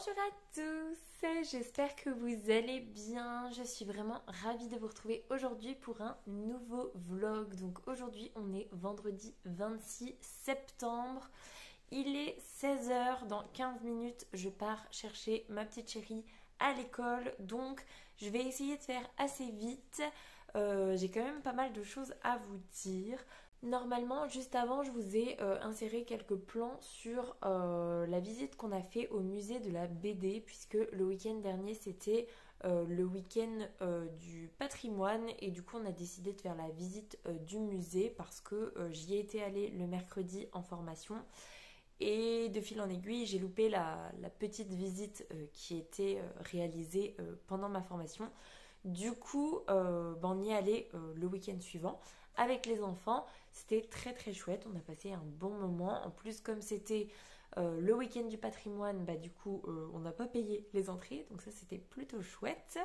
Bonjour à tous, j'espère que vous allez bien. Je suis vraiment ravie de vous retrouver aujourd'hui pour un nouveau vlog. Donc aujourd'hui on est vendredi 26 septembre. Il est 16 h, dans 15 minutes je pars chercher ma petite chérie à l'école. Donc je vais essayer de faire assez vite. J'ai quand même pas mal de choses à vous dire. Normalement, juste avant, je vous ai inséré quelques plans sur la visite qu'on a fait au musée de la BD, puisque le week-end dernier, c'était le week-end du patrimoine, et du coup, on a décidé de faire la visite du musée parce que j'y étais allée le mercredi en formation. Et de fil en aiguille, j'ai loupé la petite visite qui était réalisée pendant ma formation. Du coup, on y est allé le week-end suivant avec les enfants. C'était très très chouette, on a passé un bon moment. En plus, comme c'était le week-end du patrimoine, du coup, on n'a pas payé les entrées. Donc ça, c'était plutôt chouette.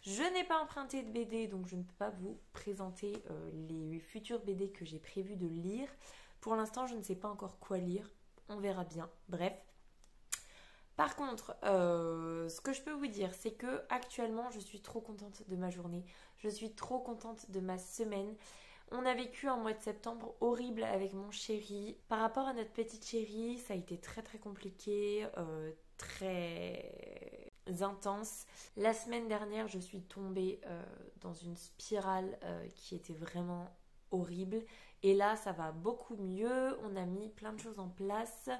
Je n'ai pas emprunté de BD, donc je ne peux pas vous présenter les futures BD que j'ai prévu de lire. Pour l'instant, je ne sais pas encore quoi lire. On verra bien. Bref. Par contre, ce que je peux vous dire, c'est que actuellement, je suis trop contente de ma journée. Je suis trop contente de ma semaine. On a vécu un mois de septembre horrible avec mon chéri. Par rapport à notre petite chérie, ça a été très très compliqué, très intense. La semaine dernière, je suis tombée dans une spirale qui était vraiment horrible. Et là, ça va beaucoup mieux. On a mis plein de choses en place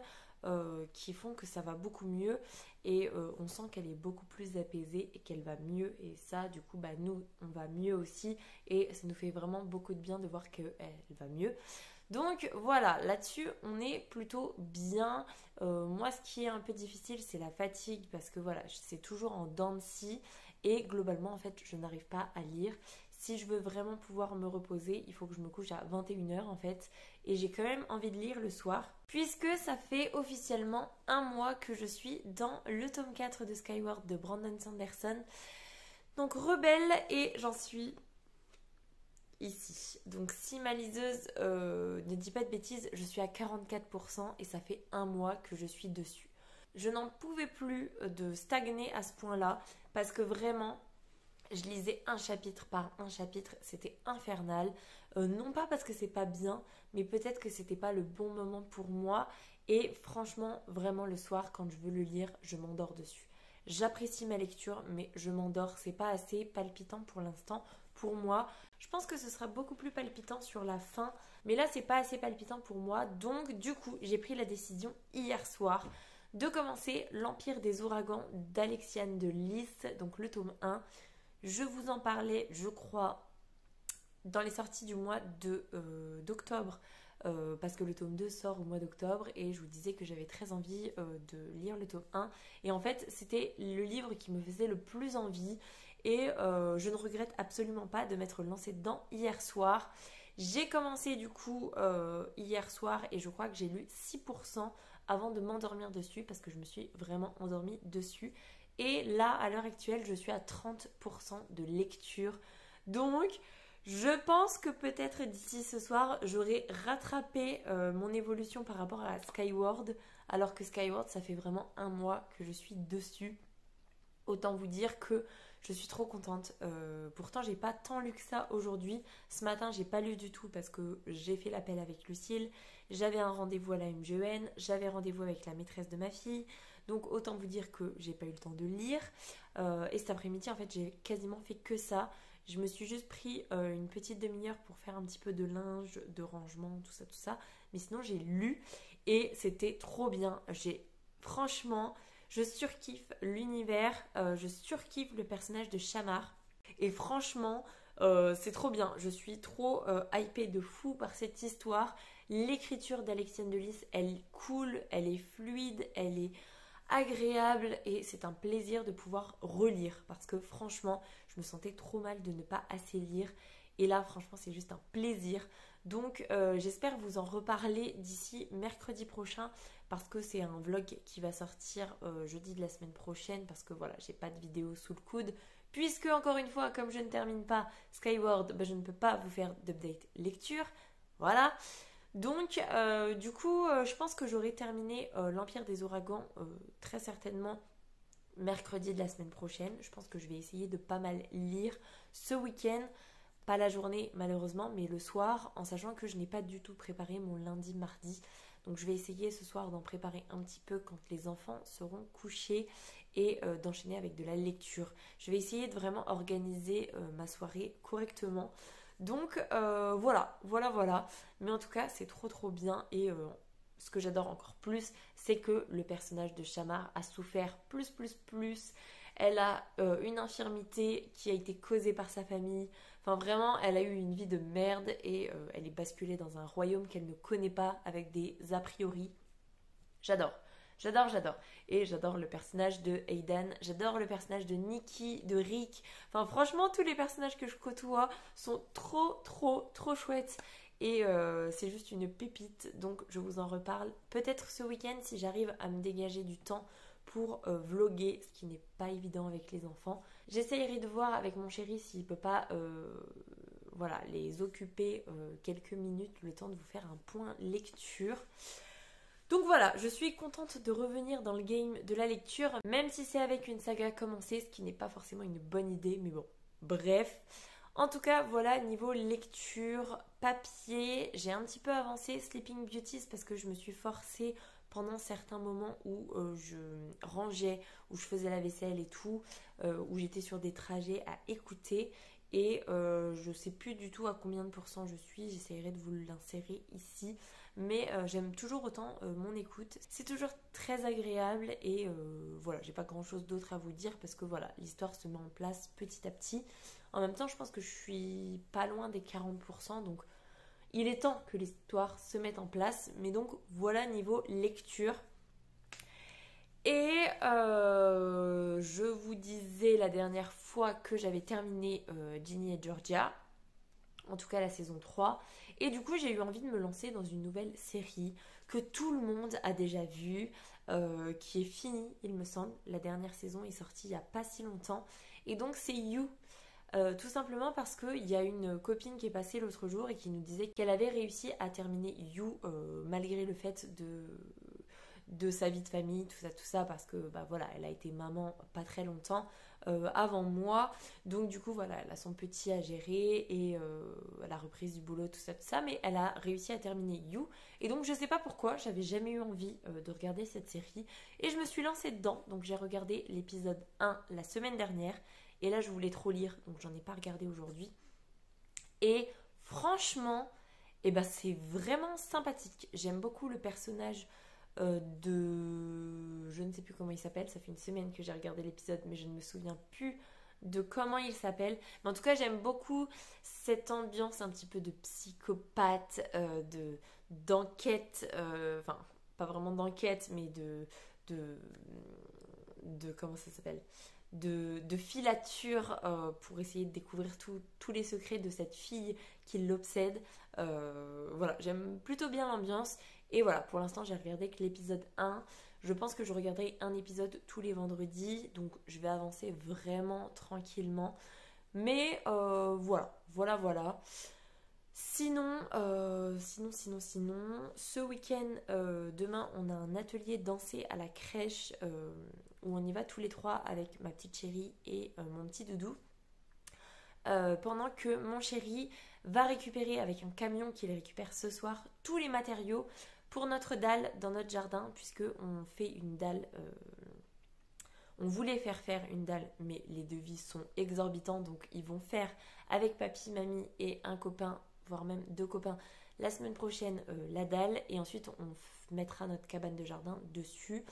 qui font que ça va beaucoup mieux. Et on sent qu'elle est beaucoup plus apaisée et qu'elle va mieux. Et ça, du coup, nous, on va mieux aussi. Et ça nous fait vraiment beaucoup de bien de voir qu'elle va mieux. Donc voilà, là-dessus, on est plutôt bien. Moi, ce qui est un peu difficile, c'est la fatigue. Parce que voilà, c'est toujours en dents de scie. Et globalement, en fait, je n'arrive pas à lire. Si je veux vraiment pouvoir me reposer, il faut que je me couche à 21 h en fait. Et j'ai quand même envie de lire le soir. Puisque ça fait officiellement un mois que je suis dans le tome 4 de Skyward de Brandon Sanderson. Donc rebelle, et j'en suis ici. Donc si ma liseuse ne dit pas de bêtises, je suis à 44% et ça fait un mois que je suis dessus. Je n'en pouvais plus de stagner à ce point-là parce que vraiment, je lisais un chapitre par un chapitre, c'était infernal. Non pas parce que c'est pas bien, mais peut-être que c'était pas le bon moment pour moi. Et franchement, vraiment le soir, quand je veux le lire, je m'endors dessus. J'apprécie ma lecture, mais je m'endors. C'est pas assez palpitant pour l'instant pour moi. Je pense que ce sera beaucoup plus palpitant sur la fin, mais là c'est pas assez palpitant pour moi. Donc du coup, j'ai pris la décision hier soir de commencer L'Empire des Ouragans d'Alexiane de Lys, donc le tome 1. Je vous en parlais, je crois, dans les sorties du mois d'octobre, parce que le tome 2 sort au mois d'octobre, et je vous disais que j'avais très envie de lire le tome 1. Et en fait, c'était le livre qui me faisait le plus envie, et je ne regrette absolument pas de m'être lancée dedans hier soir. J'ai commencé du coup hier soir, et je crois que j'ai lu 6% avant de m'endormir dessus, parce que je me suis vraiment endormie dessus. Et là, à l'heure actuelle, je suis à 30% de lecture. Donc, je pense que peut-être d'ici ce soir, j'aurai rattrapé mon évolution par rapport à Skyward. Alors que Skyward, ça fait vraiment un mois que je suis dessus. Autant vous dire que je suis trop contente. Pourtant, j'ai pas tant lu que ça aujourd'hui. Ce matin, j'ai pas lu du tout parce que j'ai fait l'appel avec Lucille. J'avais un rendez-vous à la MGN. J'avais rendez-vous avec la maîtresse de ma fille. Donc, autant vous dire que j'ai pas eu le temps de lire. Et cet après-midi, en fait, j'ai quasiment fait que ça. Je me suis juste pris une petite demi-heure pour faire un petit peu de linge, de rangement, tout ça, tout ça. Mais sinon, j'ai lu et c'était trop bien. Franchement, je surkiffe l'univers, je surkiffe le personnage de Shamar. Et franchement, c'est trop bien. Je suis trop hypée de fou par cette histoire. L'écriture d'Alexiane de Lys, elle est cool, elle est fluide, elle est agréable, et c'est un plaisir de pouvoir relire parce que franchement, je me sentais trop mal de ne pas assez lire. Et là, franchement, c'est juste un plaisir. Donc, j'espère vous en reparler d'ici mercredi prochain parce que c'est un vlog qui va sortir jeudi de la semaine prochaine parce que voilà, j'ai pas de vidéo sous le coude. Puisque, encore une fois, comme je ne termine pas Skyward, je ne peux pas vous faire d'update lecture. Voilà. Donc, du coup, je pense que j'aurai terminé l'Empire des Ouragans très certainement mercredi de la semaine prochaine. Je pense que je vais essayer de pas mal lire ce week-end. Pas la journée malheureusement, mais le soir, en sachant que je n'ai pas du tout préparé mon lundi, mardi. Donc je vais essayer ce soir d'en préparer un petit peu quand les enfants seront couchés et d'enchaîner avec de la lecture. Je vais essayer de vraiment organiser ma soirée correctement. Donc voilà. Mais en tout cas, c'est trop bien et ce que j'adore encore plus, c'est que le personnage de Shamar a souffert plus. Elle a une infirmité qui a été causée par sa famille. Enfin vraiment, elle a eu une vie de merde et elle est basculée dans un royaume qu'elle ne connaît pas avec des a priori. J'adore. Et j'adore le personnage de Aidan, j'adore le personnage de Nikki, de Rick. Enfin franchement, tous les personnages que je côtoie sont trop chouettes. Et c'est juste une pépite, donc je vous en reparle peut-être ce week-end si j'arrive à me dégager du temps pour vlogger, ce qui n'est pas évident avec les enfants. J'essayerai de voir avec mon chéri s'il peut pas les occuper quelques minutes, le temps de vous faire un point lecture. Donc voilà, je suis contente de revenir dans le game de la lecture, même si c'est avec une saga commencée, ce qui n'est pas forcément une bonne idée, mais bon, bref. En tout cas, voilà, niveau lecture, papier, j'ai un petit peu avancé Sleeping Beauties parce que je me suis forcée pendant certains moments où je rangeais, où je faisais la vaisselle et tout, où j'étais sur des trajets à écouter. Et je sais plus du tout à combien de pourcents je suis, j'essaierai de vous l'insérer ici. Mais j'aime toujours autant mon écoute. C'est toujours très agréable et voilà, j'ai pas grand chose d'autre à vous dire parce que voilà, l'histoire se met en place petit à petit. En même temps, je pense que je suis pas loin des 40%, donc il est temps que l'histoire se mette en place. Mais donc voilà niveau lecture. Et je vous disais la dernière fois que j'avais terminé Ginny et Georgia, en tout cas la saison 3. Et du coup, j'ai eu envie de me lancer dans une nouvelle série que tout le monde a déjà vue, qui est finie, il me semble. La dernière saison est sortie il n'y a pas si longtemps. Et donc, c'est You. Tout simplement parce qu'il y a une copine qui est passée l'autre jour et qui nous disait qu'elle avait réussi à terminer You malgré le fait de sa vie de famille, tout ça, parce que bah voilà, elle a été maman pas très longtemps avant moi, donc du coup voilà, elle a son petit à gérer et la reprise du boulot, tout ça, mais elle a réussi à terminer You, et donc je sais pas pourquoi, j'avais jamais eu envie de regarder cette série, et je me suis lancée dedans, donc j'ai regardé l'épisode 1 la semaine dernière, et là je voulais trop lire, donc j'en ai pas regardé aujourd'hui, et franchement, eh ben, c'est vraiment sympathique, j'aime beaucoup le personnage de... Je ne sais plus comment il s'appelle, ça fait une semaine que j'ai regardé l'épisode, mais je ne me souviens plus de comment il s'appelle. Mais en tout cas, j'aime beaucoup cette ambiance un petit peu de psychopathe, d'enquête, enfin, pas vraiment d'enquête, mais de comment ça s'appelle, de filature pour essayer de découvrir tous les secrets de cette fille qui l'obsède. Voilà, j'aime plutôt bien l'ambiance. Et voilà, pour l'instant, j'ai regardé que l'épisode 1. Je pense que je regarderai un épisode tous les vendredis. Donc, je vais avancer vraiment tranquillement. Mais voilà. Sinon, ce week-end, demain, on a un atelier dansé à la crèche où on y va tous les trois avec ma petite chérie et mon petit doudou. Pendant que mon chéri va récupérer avec un camion qu'il récupère ce soir tous les matériaux pour notre dalle dans notre jardin, puisque on fait une dalle, on voulait faire une dalle, mais les devis sont exorbitants, donc ils vont faire avec papy, mamie et un copain, voire même deux copains, la semaine prochaine la dalle, et ensuite on mettra notre cabane de jardin dessus.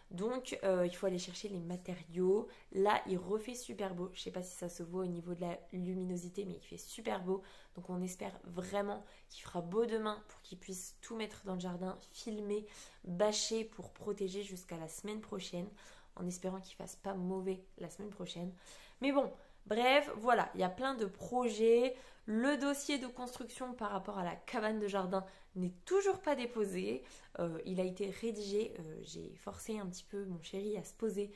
Donc il faut aller chercher les matériaux. Là il refait super beau. Je sais pas si ça se voit au niveau de la luminosité, mais il fait super beau. Donc on espère vraiment qu'il fera beau demain pour qu'il puisse tout mettre dans le jardin, filmer, bâcher pour protéger jusqu'à la semaine prochaine. En espérant qu'il fasse pas mauvais la semaine prochaine. Mais bon, bref, voilà, il y a plein de projets. Le dossier de construction par rapport à la cabane de jardin n'est toujours pas déposé. Il a été rédigé. J'ai forcé un petit peu mon chéri à se poser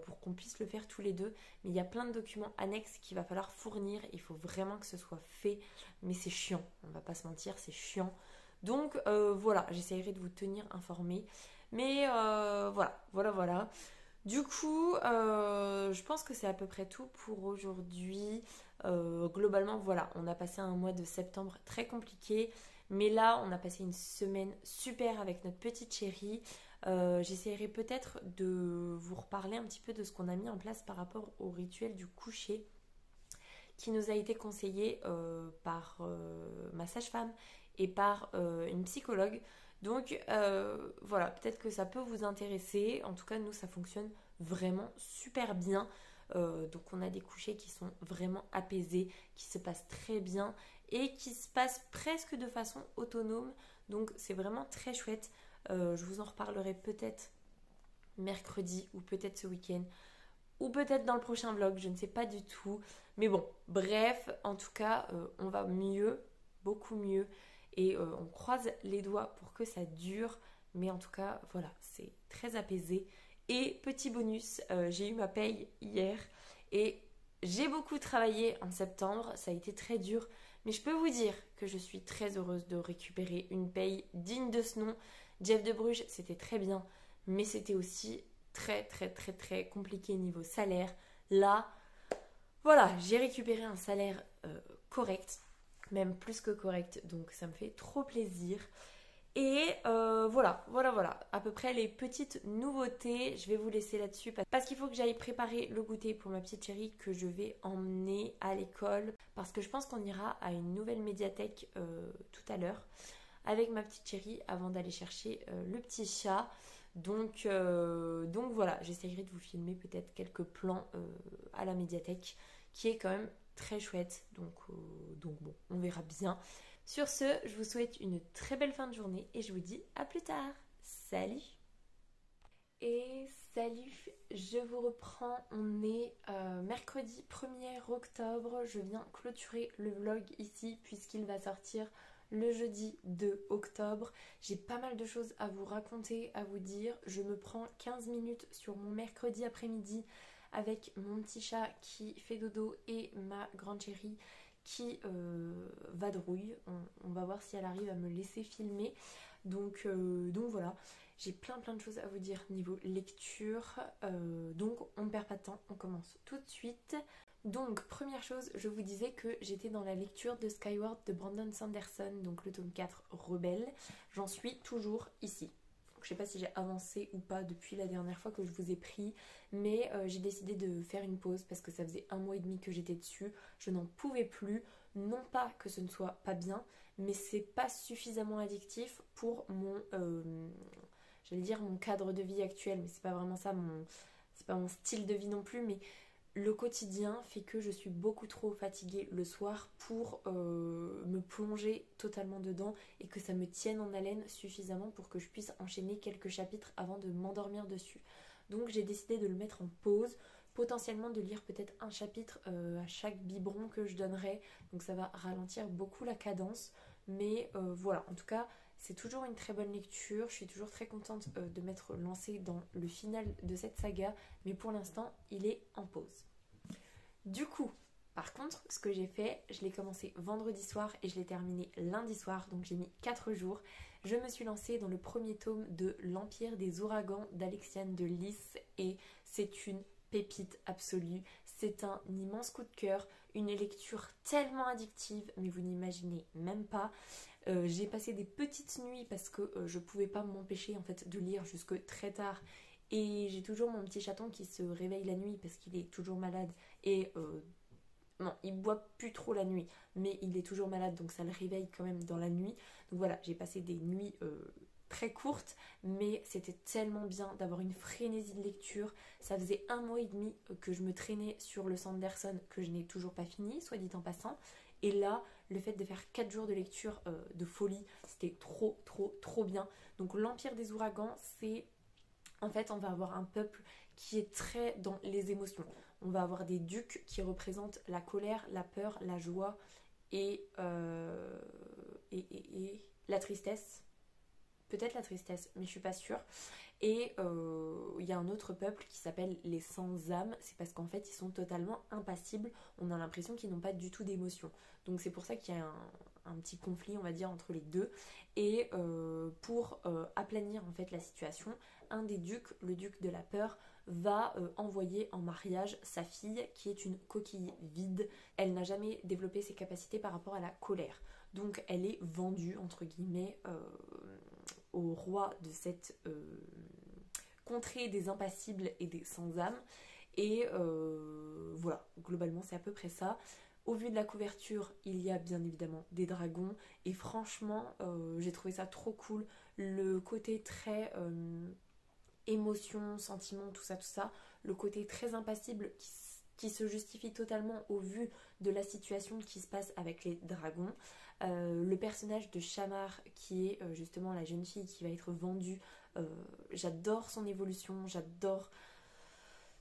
pour qu'on puisse le faire tous les deux. Mais il y a plein de documents annexes qu'il va falloir fournir. Il faut vraiment que ce soit fait. Mais c'est chiant. On va pas se mentir, c'est chiant. Donc voilà, j'essaierai de vous tenir informés. Mais voilà. Du coup, je pense que c'est à peu près tout pour aujourd'hui. Globalement, voilà, on a passé un mois de septembre très compliqué, mais là, on a passé une semaine super avec notre petite chérie. J'essaierai peut-être de vous reparler un petit peu de ce qu'on a mis en place par rapport au rituel du coucher qui nous a été conseillé par ma sage-femme et par une psychologue. Donc voilà, peut-être que ça peut vous intéresser. En tout cas, nous, ça fonctionne vraiment super bien. Donc on a des couchers qui sont vraiment apaisés, qui se passent très bien et qui se passent presque de façon autonome. Donc c'est vraiment très chouette. Je vous en reparlerai peut-être mercredi ou peut-être ce week-end ou peut-être dans le prochain vlog, je ne sais pas du tout. Mais bon, bref, en tout cas, on va mieux, beaucoup mieux. Et on croise les doigts pour que ça dure. Mais en tout cas, voilà, c'est très apaisé. Et petit bonus, j'ai eu ma paye hier. Et j'ai beaucoup travaillé en septembre. Ça a été très dur. Mais je peux vous dire que je suis très heureuse de récupérer une paye digne de ce nom. Jeff de Bruges, c'était très bien. Mais c'était aussi très très très très compliqué niveau salaire. Là, voilà, j'ai récupéré un salaire correct, même plus que correct, donc ça me fait trop plaisir. Et voilà, à peu près les petites nouveautés. Je vais vous laisser là-dessus parce qu'il faut que j'aille préparer le goûter pour ma petite chérie que je vais emmener à l'école. Parce que je pense qu'on ira à une nouvelle médiathèque tout à l'heure avec ma petite chérie avant d'aller chercher le petit chat. Donc voilà, j'essaierai de vous filmer peut-être quelques plans à la médiathèque qui est quand même très chouette. Donc bon, on verra bien. Sur ce, je vous souhaite une très belle fin de journée et je vous dis à plus tard. Salut! Et salut, je vous reprends, on est mercredi 1er octobre, je viens clôturer le vlog ici puisqu'il va sortir le jeudi 2 octobre. J'ai pas mal de choses à vous raconter, à vous dire. Je me prends 15 minutes sur mon mercredi après-midi avec mon petit chat qui fait dodo et ma grande chérie qui vadrouille. On va voir si elle arrive à me laisser filmer. Donc voilà, j'ai plein de choses à vous dire niveau lecture. Donc on ne perd pas de temps, on commence tout de suite. Donc première chose, je vous disais que j'étais dans la lecture de Skyward de Brandon Sanderson, donc le tome 4 Rebelle. J'en suis toujours ici. Donc, je sais pas si j'ai avancé ou pas depuis la dernière fois que je vous ai pris, mais j'ai décidé de faire une pause parce que ça faisait 1 mois et demi que j'étais dessus. Je n'en pouvais plus. Non pas que ce ne soit pas bien, mais c'est pas suffisamment addictif pour mon j'allais dire mon cadre de vie actuel, mais c'est pas vraiment ça c'est pas mon style de vie non plus, mais le quotidien fait que je suis beaucoup trop fatiguée le soir pour me plonger totalement dedans et que ça me tienne en haleine suffisamment pour que je puisse enchaîner quelques chapitres avant de m'endormir dessus. Donc j'ai décidé de le mettre en pause, potentiellement de lire peut-être un chapitre à chaque biberon que je donnerai, donc ça va ralentir beaucoup la cadence, mais voilà, en tout cas c'est toujours une très bonne lecture, je suis toujours très contente de m'être lancée dans le final de cette saga, mais pour l'instant il est en pause. Du coup, par contre, ce que j'ai fait, je l'ai commencé vendredi soir et je l'ai terminé lundi soir, donc j'ai mis 4 jours. Je me suis lancée dans le premier tome de L'Empire des Ouragans d'Alexiane de Lys et c'est une pépite absolue. C'est un immense coup de cœur, une lecture tellement addictive, mais vous n'imaginez même pas. J'ai passé des petites nuits parce que je pouvais pas m'empêcher en fait de lire jusque très tard. Et j'ai toujours mon petit chaton qui se réveille la nuit parce qu'il est toujours malade et non, il boit plus trop la nuit, mais il est toujours malade, donc ça le réveille quand même dans la nuit. Donc voilà, j'ai passé des nuits très courtes, mais c'était tellement bien d'avoir une frénésie de lecture. Ça faisait 1 mois et demi que je me traînais sur le Sanderson, que je n'ai toujours pas fini, soit dit en passant. Et là, le fait de faire 4 jours de lecture de folie, c'était trop bien. Donc l'Empire des Ouragans, c'est... En fait, on va avoir un peuple qui est très dans les émotions. On va avoir des ducs qui représentent la colère, la peur, la joie et la tristesse. Peut-être la tristesse, mais je suis pas sûre. Et il y a un autre peuple qui s'appelle les sans-âme. C'est parce qu'en fait, ils sont totalement impassibles. On a l'impression qu'ils n'ont pas du tout d'émotion. Donc c'est pour ça qu'il y a un petit conflit, on va dire, entre les deux. Et pour aplanir en fait la situation, un des ducs, le duc de la peur, va envoyer en mariage sa fille qui est une coquille vide. Elle n'a jamais développé ses capacités par rapport à la colère. Donc elle est vendue, entre guillemets, au roi de cette contrée des impassibles et des sans-âme. Et voilà, globalement c'est à peu près ça. Au vu de la couverture, il y a bien évidemment des dragons. Et franchement, j'ai trouvé ça trop cool. Le côté très émotion, sentiment, tout ça. Le côté très impassible qui se justifie totalement au vu de la situation qui se passe avec les dragons. Le personnage de Shamar qui est justement la jeune fille qui va être vendue. J'adore son évolution, j'adore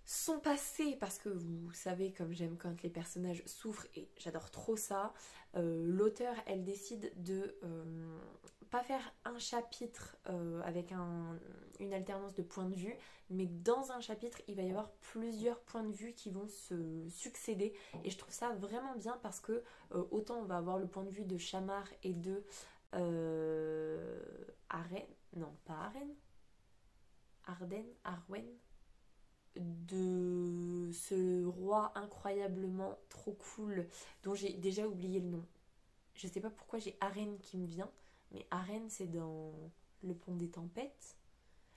son passé parce que vous savez comme j'aime quand les personnages souffrent et j'adore trop ça. L'auteur elle décide de pas faire un chapitre avec une alternance de points de vue, mais dans un chapitre il va y avoir plusieurs points de vue qui vont se succéder et je trouve ça vraiment bien parce que autant on va avoir le point de vue de Shamar et de Arène, non pas Arène, Arwen, de ce roi incroyablement trop cool dont j'ai déjà oublié le nom. Je sais pas pourquoi j'ai Arène qui me vient, mais Arène c'est dans le pont des tempêtes.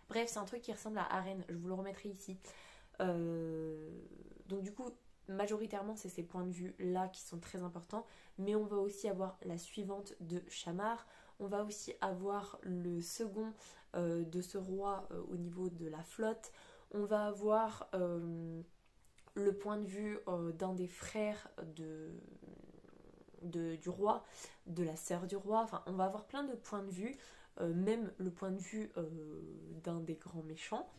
Bref, c'est un truc qui ressemble à Arène, je vous le remettrai ici. Donc du coup, majoritairement c'est ces points de vue là qui sont très importants, mais on va aussi avoir la suivante de Shamar, on va aussi avoir le second de ce roi au niveau de la flotte. On va avoir le point de vue d'un des frères du roi, de la sœur du roi. Enfin, on va avoir plein de points de vue, même le point de vue d'un des grands méchants.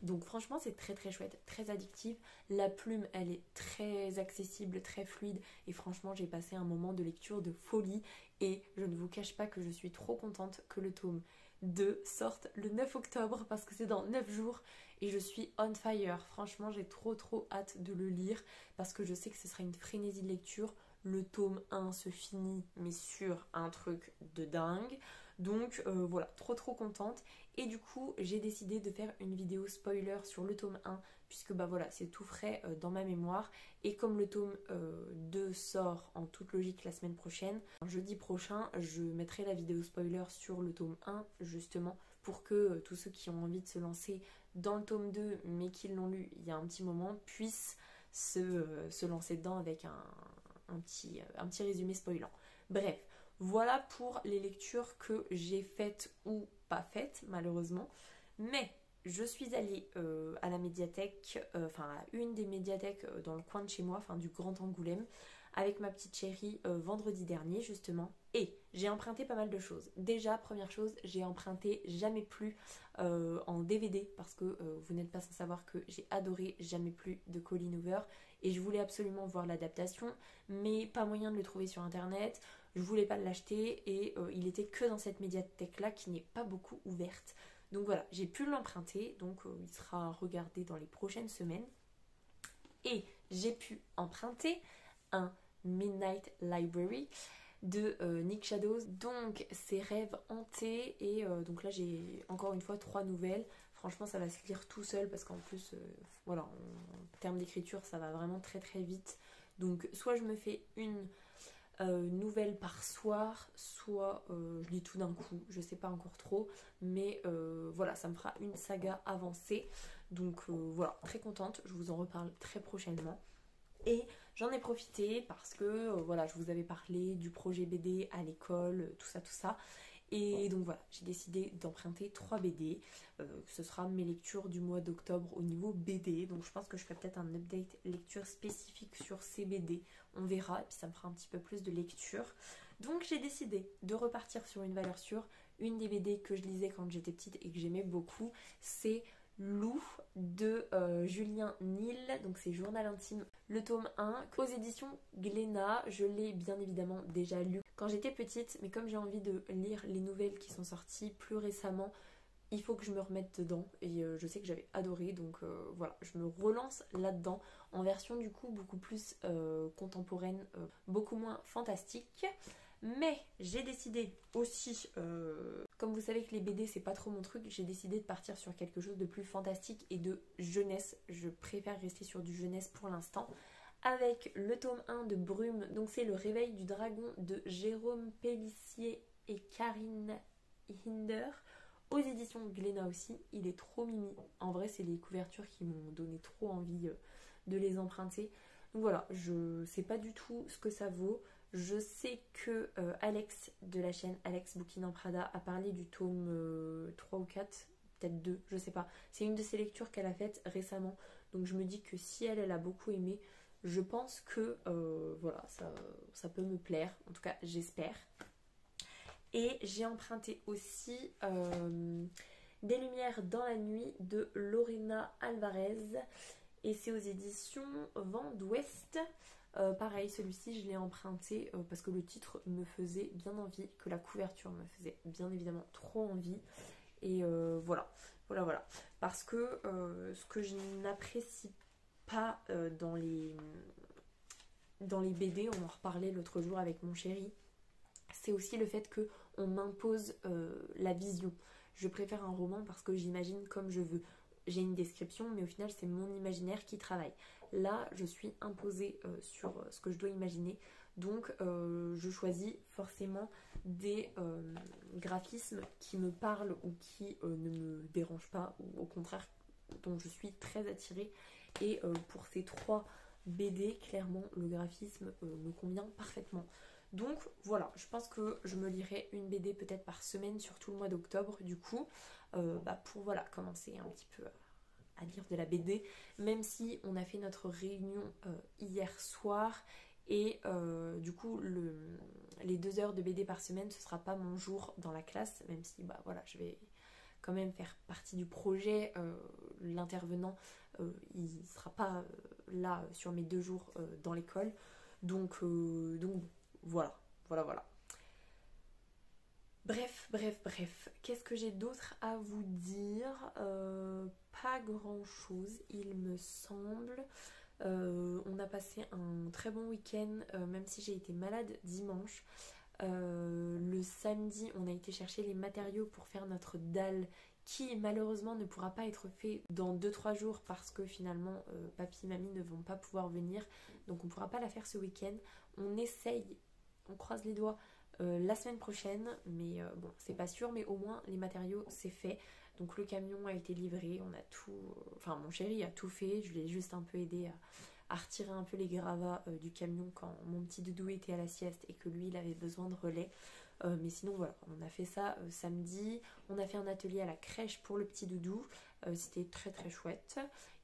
Donc franchement c'est très très chouette, très addictif. La plume elle est très accessible, très fluide et franchement j'ai passé un moment de lecture de folie et je ne vous cache pas que je suis trop contente que le tome 2 sorte le 9 octobre parce que c'est dans 9 jours et je suis on fire. Franchement j'ai trop hâte de le lire parce que je sais que ce sera une frénésie de lecture. Le tome 1 se finit mais sur un truc de dingue. Donc voilà, trop contente. Et du coup, j'ai décidé de faire une vidéo spoiler sur le tome 1, puisque bah voilà, c'est tout frais dans ma mémoire. Et comme le tome 2 sort en toute logique la semaine prochaine, jeudi prochain, je mettrai la vidéo spoiler sur le tome 1, justement, pour que tous ceux qui ont envie de se lancer dans le tome 2, mais qui l'ont lu il y a un petit moment, puissent se lancer dedans avec un petit résumé spoilant. Bref. Voilà pour les lectures que j'ai faites ou pas faites, malheureusement. Mais je suis allée à la médiathèque, enfin à une des médiathèques dans le coin de chez moi, enfin du Grand Angoulême, avec ma petite chérie vendredi dernier, justement. Et j'ai emprunté pas mal de choses. Déjà, première chose, j'ai emprunté Jamais plus en DVD, parce que vous n'êtes pas sans savoir que j'ai adoré Jamais plus de Colleen Hoover. Et je voulais absolument voir l'adaptation, mais pas moyen de le trouver sur internet. Je voulais pas l'acheter et il était que dans cette médiathèque là qui n'est pas beaucoup ouverte. Donc voilà, j'ai pu l'emprunter, donc il sera regardé dans les prochaines semaines. Et j'ai pu emprunter un Midnight Library de Nick Shadows, donc ses rêves hantés. Et donc là j'ai encore une fois 3 nouvelles. Franchement ça va se lire tout seul parce qu'en plus voilà, en termes d'écriture ça va vraiment très vite. Donc soit je me fais une nouvelle par soir, soit je lis tout d'un coup, je sais pas encore trop, mais voilà, ça me fera une saga avancée. Donc voilà, très contente, je vous en reparle très prochainement. Et j'en ai profité parce que voilà, je vous avais parlé du projet BD à l'école, tout ça. Et donc voilà, j'ai décidé d'emprunter 3 BD. Ce sera mes lectures du mois d'octobre au niveau BD. Donc je pense que je ferai peut-être un update lecture spécifique sur ces BD. On verra, et puis ça me fera un petit peu plus de lecture. Donc j'ai décidé de repartir sur une valeur sûre. Une des BD que je lisais quand j'étais petite et que j'aimais beaucoup, c'est Lou de Julien Nil, donc c'est Journal intime, le tome 1, aux éditions Glénat. Je l'ai bien évidemment déjà lu quand j'étais petite, mais comme j'ai envie de lire les nouvelles qui sont sorties plus récemment, il faut que je me remette dedans et je sais que j'avais adoré, donc voilà, je me relance là-dedans en version du coup beaucoup plus contemporaine, beaucoup moins fantastique. Mais j'ai décidé aussi, comme vous savez que les BD c'est pas trop mon truc, j'ai décidé de partir sur quelque chose de plus fantastique et de jeunesse. Je préfère rester sur du jeunesse pour l'instant. Avec le tome 1 de Brume, donc c'est Le Réveil du Dragon de Jérôme Pellissier et Karine Hinder, aux éditions Glénat aussi. Il est trop mimi. En vrai, c'est les couvertures qui m'ont donné trop envie de les emprunter. Donc voilà, je sais pas du tout ce que ça vaut. Je sais que Alex de la chaîne Alex Booking en Prada a parlé du tome 3 ou 4, peut-être 2, je sais pas. C'est une de ses lectures qu'elle a faites récemment. Donc je me dis que si elle a beaucoup aimé, je pense que voilà, ça peut me plaire. En tout cas, j'espère. Et j'ai emprunté aussi Des Lumières dans la nuit de Lorena Alvarez. Et c'est aux éditions Vent d'Ouest. Pareil, celui-ci je l'ai emprunté parce que le titre me faisait bien envie, que la couverture me faisait bien évidemment trop envie. Et voilà. Parce que ce que je n'apprécie pas dans les BD, on en reparlait l'autre jour avec mon chéri, c'est aussi le fait qu'on m'impose la vision. Je préfère un roman parce que j'imagine comme je veux. J'ai une description, mais au final, c'est mon imaginaire qui travaille. Là, je suis imposée sur ce que je dois imaginer. Donc, je choisis forcément des graphismes qui me parlent ou qui ne me dérangent pas, ou au contraire, dont je suis très attirée. Et pour ces 3 BD, clairement, le graphisme me convient parfaitement. Donc voilà, je pense que je me lirai une BD peut-être par semaine sur tout le mois d'octobre du coup, pour voilà, commencer un petit peu à lire de la BD, même si on a fait notre réunion hier soir et du coup les 2 heures de BD par semaine ce sera pas mon jour dans la classe, même si voilà, je vais quand même faire partie du projet, l'intervenant il sera pas là sur mes 2 jours dans l'école, donc voilà. Bref. Qu'est-ce que j'ai d'autre à vous dire? Pas grand-chose, il me semble. On a passé un très bon week-end, même si j'ai été malade dimanche. Le samedi, on a été chercher les matériaux pour faire notre dalle qui malheureusement ne pourra pas être fait dans 2-3 jours parce que finalement papy et mamie ne vont pas pouvoir venir, donc on ne pourra pas la faire ce week-end. On essaye, on croise les doigts la semaine prochaine, mais bon, c'est pas sûr, mais au moins les matériaux c'est fait. Donc le camion a été livré, on a tout, enfin mon chéri a tout fait, je l'ai juste un peu aidé à retirer un peu les gravats du camion quand mon petit doudou était à la sieste et que lui il avait besoin de relais. Mais sinon voilà, on a fait ça samedi, on a fait un atelier à la crèche pour le petit doudou, c'était très très chouette.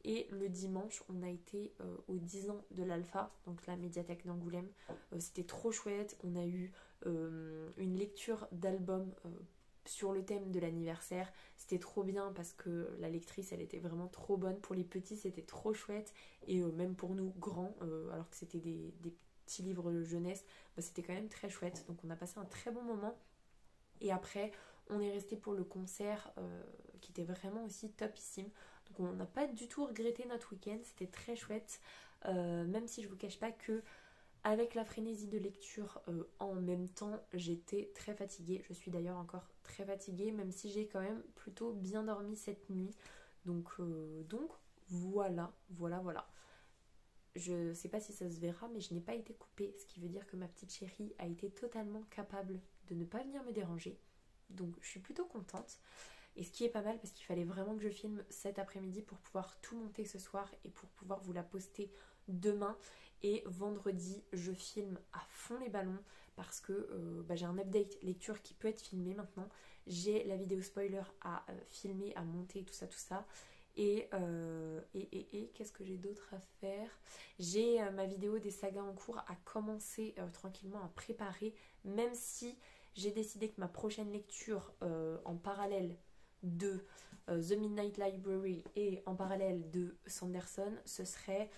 Et le dimanche, on a été aux 10 ans de l'Alpha, donc la médiathèque d'Angoulême. C'était trop chouette, on a eu une lecture d'album sur le thème de l'anniversaire. C'était trop bien parce que la lectrice, elle était vraiment trop bonne. Pour les petits, c'était trop chouette. Et même pour nous, grands, alors que c'était des petits livres de jeunesse, c'était quand même très chouette. Donc on a passé un très bon moment. Et après, on est resté pour le concert qui était vraiment aussi topissime. Donc on n'a pas du tout regretté notre week-end, c'était très chouette. Même si je vous cache pas que avec la frénésie de lecture en même temps, j'étais très fatiguée. Je suis d'ailleurs encore très fatiguée, même si j'ai quand même plutôt bien dormi cette nuit. Donc voilà. Je sais pas si ça se verra, mais je n'ai pas été coupée, ce qui veut dire que ma petite chérie a été totalement capable de ne pas venir me déranger. Donc je suis plutôt contente. Et ce qui est pas mal parce qu'il fallait vraiment que je filme cet après-midi pour pouvoir tout monter ce soir et pour pouvoir vous la poster demain. Et vendredi, je filme à fond les ballons parce que j'ai un update lecture qui peut être filmé maintenant. J'ai la vidéo spoiler à filmer, à monter, tout ça. Et qu'est-ce que j'ai d'autre à faire? J'ai ma vidéo des sagas en cours à commencer tranquillement à préparer, même si j'ai décidé que ma prochaine lecture en parallèle de The Midnight Library et en parallèle de Sanderson, ce serait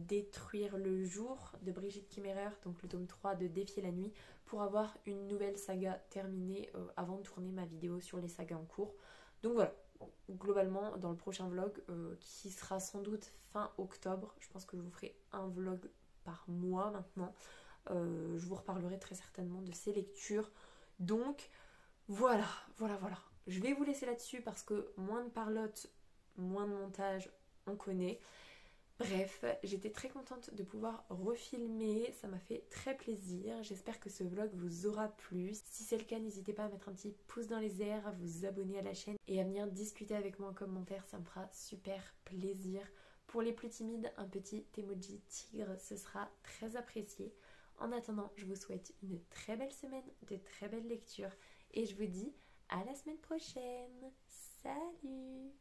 Détruire le jour de Brigitte Kimmerer, donc le tome 3 de Défier la nuit, pour avoir une nouvelle saga terminée avant de tourner ma vidéo sur les sagas en cours. Donc voilà, globalement dans le prochain vlog qui sera sans doute fin octobre, je pense que je vous ferai un vlog par mois maintenant. je vous reparlerai très certainement de ces lectures. Donc voilà. Je vais vous laisser là-dessus parce que moins de parlotte, moins de montage, on connaît. Bref, j'étais très contente de pouvoir refilmer, ça m'a fait très plaisir. J'espère que ce vlog vous aura plu. Si c'est le cas, n'hésitez pas à mettre un petit pouce dans les airs, à vous abonner à la chaîne et à venir discuter avec moi en commentaire, ça me fera super plaisir. Pour les plus timides, un petit emoji tigre, ce sera très apprécié. En attendant, je vous souhaite une très belle semaine, de très belles lectures et je vous dis à la semaine prochaine. Salut!